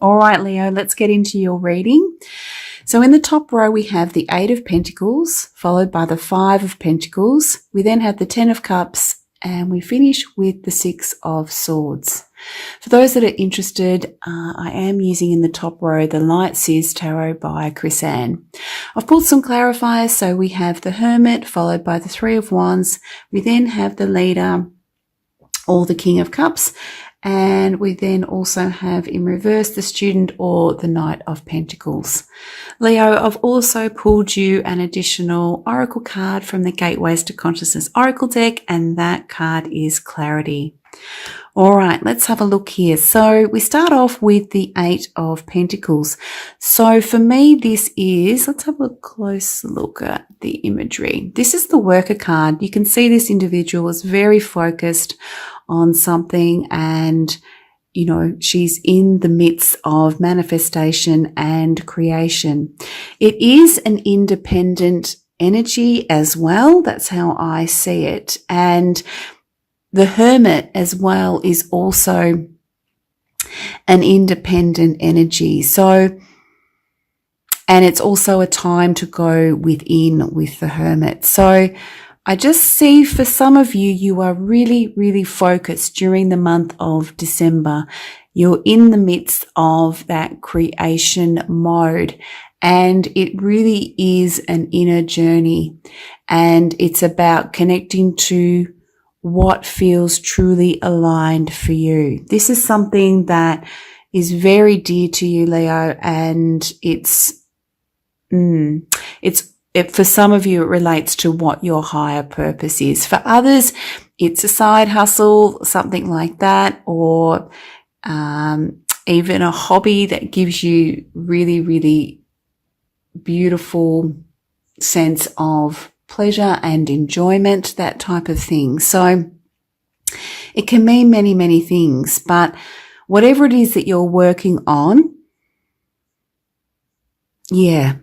All right, Leo, let's get into your reading. So in the top row, we have the 8 of Pentacles, followed by the 5 of Pentacles. We then have the 10 of Cups, and we finish with the 6 of Swords. For those that are interested, I am using in the top row the Light Seers Tarot by Chris Ann. I've pulled some clarifiers, so we have the Hermit, followed by the 3 of Wands. We then have the Leader, or the King of Cups. And we then also have in reverse the Student or the Knight of Pentacles. Leo, I've also pulled you an additional Oracle card from the Gateways to Consciousness Oracle deck, and that card is Clarity. All right, let's have a look here. So we start off with the 8 of Pentacles. So for me, this is, let's have a close look at the imagery. This is the Worker card. You can see this individual is very focused on something, and you know, she's in the midst of manifestation and creation. It is an independent energy as well. That's how I see it. And the Hermit as well is also an independent energy. So, and it's also a time to go within with the Hermit. So I just see for some of you, you are really, really focused during the month of December. You're in the midst of that creation mode, and it really is an inner journey, and it's about connecting to what feels truly aligned for you. This is something that is very dear to you, Leo, and for some of you, it relates to what your higher purpose is. For others, it's a side hustle, something like that, or even a hobby that gives you really, really beautiful sense of pleasure and enjoyment, that type of thing. So it can mean many, many things, but whatever it is that you're working on, yeah,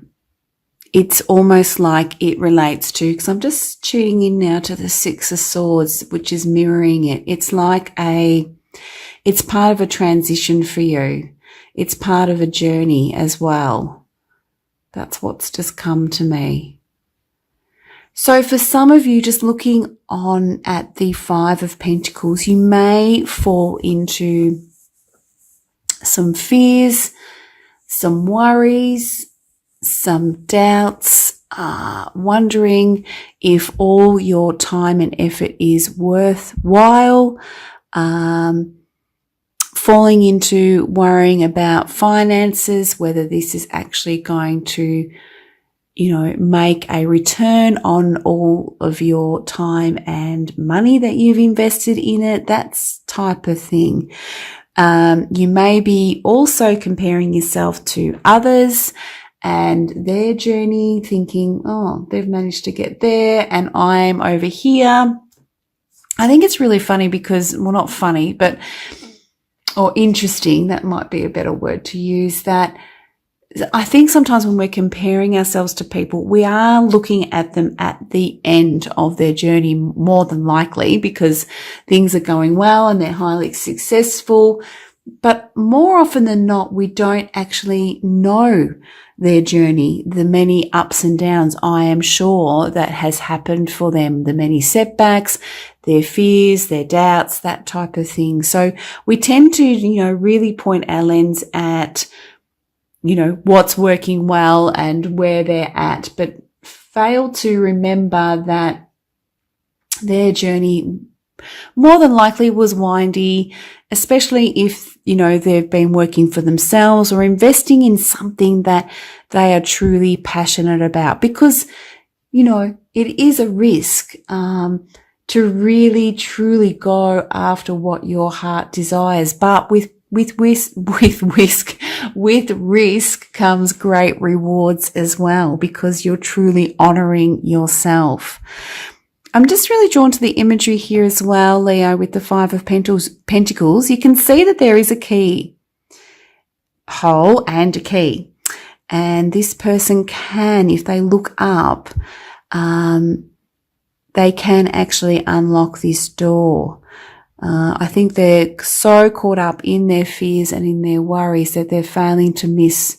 it's almost like it relates to, because I'm just tuning in now to the 6 of Swords, which is mirroring it. It's like it's part of a transition for you. It's part of a journey as well. That's what's just come to me. So for some of you, just looking on at the 5 of Pentacles, you may fall into some fears, some worries, some doubts, wondering if all your time and effort is worthwhile, falling into worrying about finances, whether this is actually going to, you know, make a return on all of your time and money that you've invested in it, that type of thing. You may be also comparing yourself to others and their journey, thinking, oh, they've managed to get there and I'm over here. I think it's really funny because, well, not funny, but, or interesting, that might be a better word to use, that I think sometimes when we're comparing ourselves to people, we are looking at them at the end of their journey more than likely, because things are going well and they're highly successful. But more often than not, we don't actually know their journey, the many ups and downs, I am sure, that has happened for them, the many setbacks, their fears, their doubts, that type of thing. So we tend to, you know, really point our lens at, you know, what's working well and where they're at, but fail to remember that their journey more than likely was windy, especially if, you know, they've been working for themselves or investing in something that they are truly passionate about, because, you know, it is a risk, to really truly go after what your heart desires. But with risk comes great rewards as well, because you're truly honoring yourself. I'm just really drawn to the imagery here as well, Leo, with the 5 of Pentacles. You can see that there is a key hole and a key. And this person can, if they look up, they can actually unlock this door. I think they're so caught up in their fears and in their worries that they're failing to miss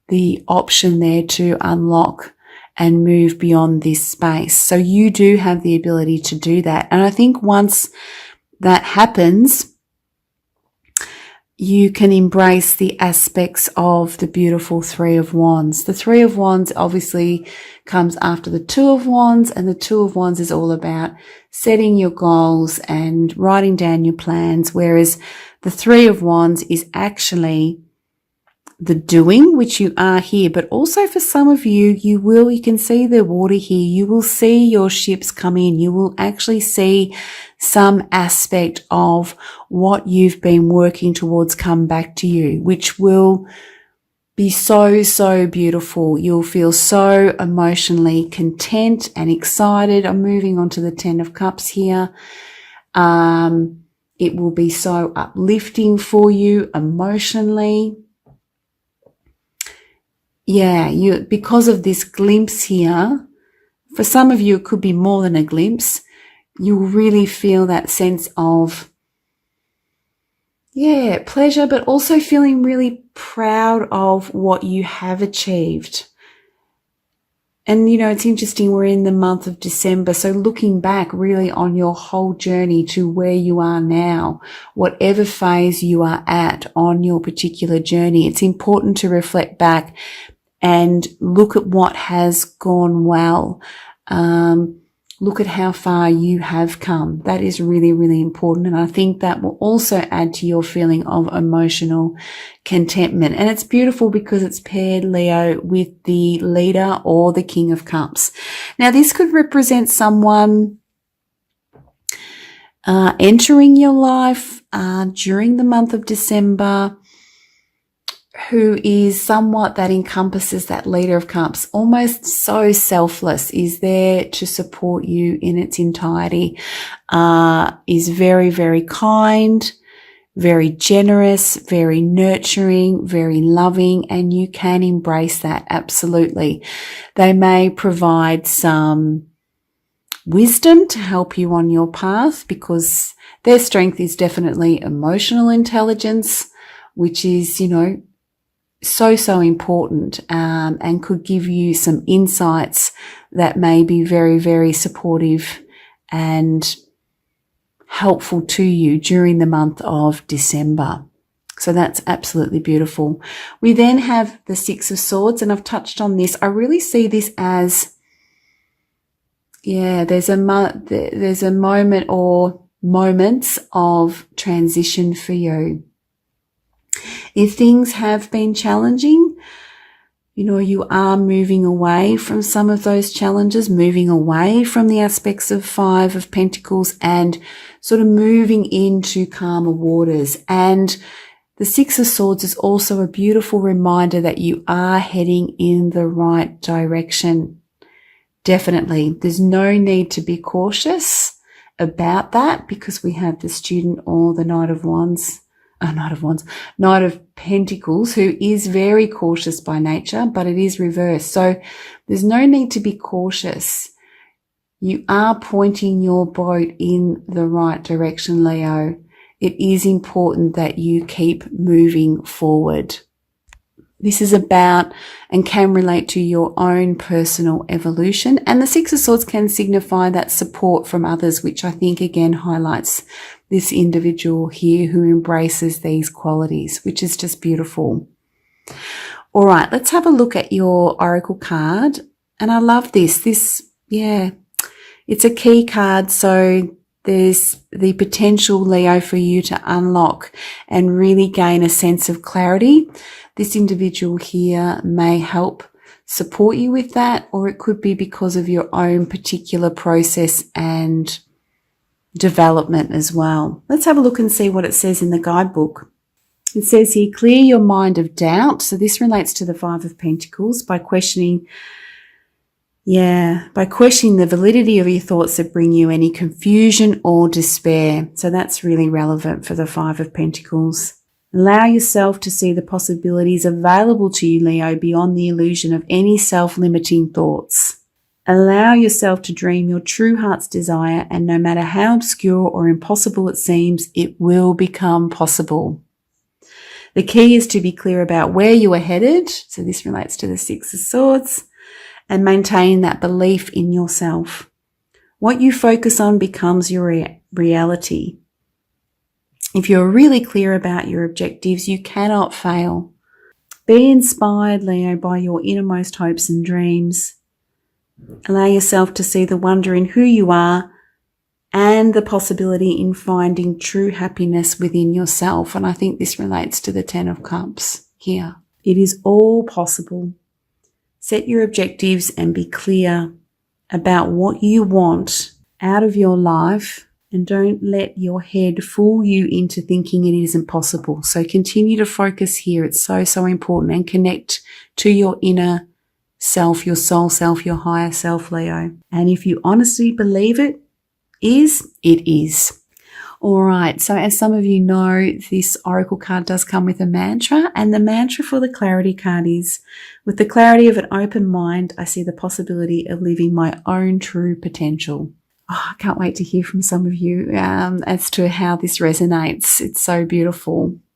the option there to unlock and move beyond this space. So you do have the ability to do that. And I think once that happens, you can embrace the aspects of the beautiful Three of Wands. The Three of Wands obviously comes after the Two of Wands, and the Two of Wands is all about setting your goals and writing down your plans, whereas the Three of Wands is actually the doing, which you are here. But also for some of you, you can see the water here. You will see your ships come in. You will actually see some aspect of what you've been working towards come back to you, which will be so, so beautiful. You'll feel so emotionally content and excited. I'm moving on to the Ten of Cups here. It will be so uplifting for you emotionally. Yeah, because of this glimpse here, for some of you, it could be more than a glimpse. You will really feel that sense of, pleasure, but also feeling really proud of what you have achieved. And, it's interesting, we're in the month of December, so looking back really on your whole journey to where you are now, whatever phase you are at on your particular journey, it's important to reflect back and look at what has gone well. Look at how far you have come. That is really, really important. And I think that will also add to your feeling of emotional contentment. And it's beautiful because it's paired, Leo, with the leader or the King of Cups. Now, this could represent someone entering your life during the month of December, who is somewhat that encompasses that leader of cups, almost so selfless, is there to support you in its entirety, is very, very kind, very generous, very nurturing, very loving, and you can embrace that absolutely. They may provide some wisdom to help you on your path because their strength is definitely emotional intelligence, which is, so important, and could give you some insights that may be very, very supportive and helpful to you during the month of December. So that's absolutely beautiful. We then have the Six of Swords, and I've touched on this. I really see this as, there's a moment or moments of transition for you. If things have been challenging, you are moving away from some of those challenges, moving away from the aspects of Five of Pentacles and sort of moving into calmer waters. And the Six of Swords is also a beautiful reminder that you are heading in the right direction. Definitely. There's no need to be cautious about that because we have the Student or the Knight of Pentacles, who is very cautious by nature, but it is reversed. So there's no need to be cautious. You are pointing your boat in the right direction, Leo. It is important that you keep moving forward. This is about and can relate to your own personal evolution. And the Six of Swords can signify that support from others, which I think again highlights this individual here who embraces these qualities, which is just beautiful. All right, let's have a look at your Oracle card. And I love this. It's a key card. So there's the potential, Leo, for you to unlock and really gain a sense of clarity. This individual here may help support you with that, or it could be because of your own particular process and development as well. Let's have a look and see what it says in the guidebook. It says here, clear your mind of doubt. So this relates to the Five of Pentacles by questioning the validity of your thoughts that bring you any confusion or despair. So that's really relevant for the Five of Pentacles. Allow yourself to see the possibilities available to you, Leo, beyond the illusion of any self-limiting thoughts. Allow yourself to dream your true heart's desire, and no matter how obscure or impossible it seems, it will become possible. The key is to be clear about where you are headed. So this relates to the Six of Swords, and maintain that belief in yourself. What you focus on becomes your reality. If you're really clear about your objectives, you cannot fail. Be inspired, Leo, by your innermost hopes and dreams. Allow yourself to see the wonder in who you are and the possibility in finding true happiness within yourself. And I think this relates to the Ten of Cups here. It is all possible. Set your objectives and be clear about what you want out of your life, and don't let your head fool you into thinking it isn't possible. So continue to focus here. It's so, so important, and connect to your inner self, your soul self, your higher self, Leo. And if you honestly believe it is, it is. All right. So as some of you know, this oracle card does come with a mantra, and the mantra for the clarity card is, with the clarity of an open mind, I see the possibility of living my own true potential. Oh, I can't wait to hear from some of you as to how this resonates. It's so beautiful.